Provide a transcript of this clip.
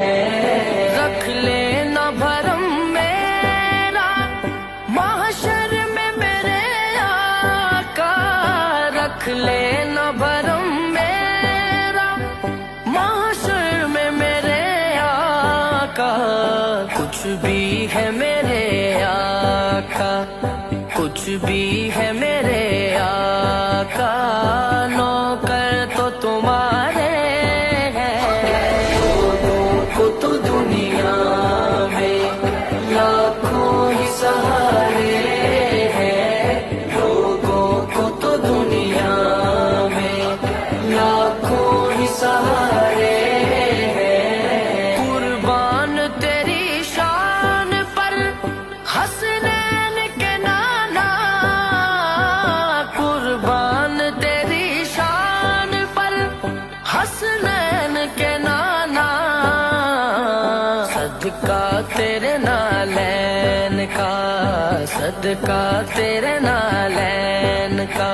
رکھ لینا بھرم میرا محشر میں میرے آقا، رکھ لینا بھرم میرا محشر میں میرے آقا، کچھ بھی ہے میرے آقا، کچھ بھی ہے میرے آقا، نوکر تو تمہارے تو دنیا میں لاکھوں ہی سہارے ہیں، لوگوں کو تو دنیا میں لاکھوں ہی سہارے ہیں، قربان تیری شان پر حسنین کے نانا، قربان تیری شان پر حسنین کے نانا، صدقہ تیرے نالین کا، صدقہ تیرے نالین کا۔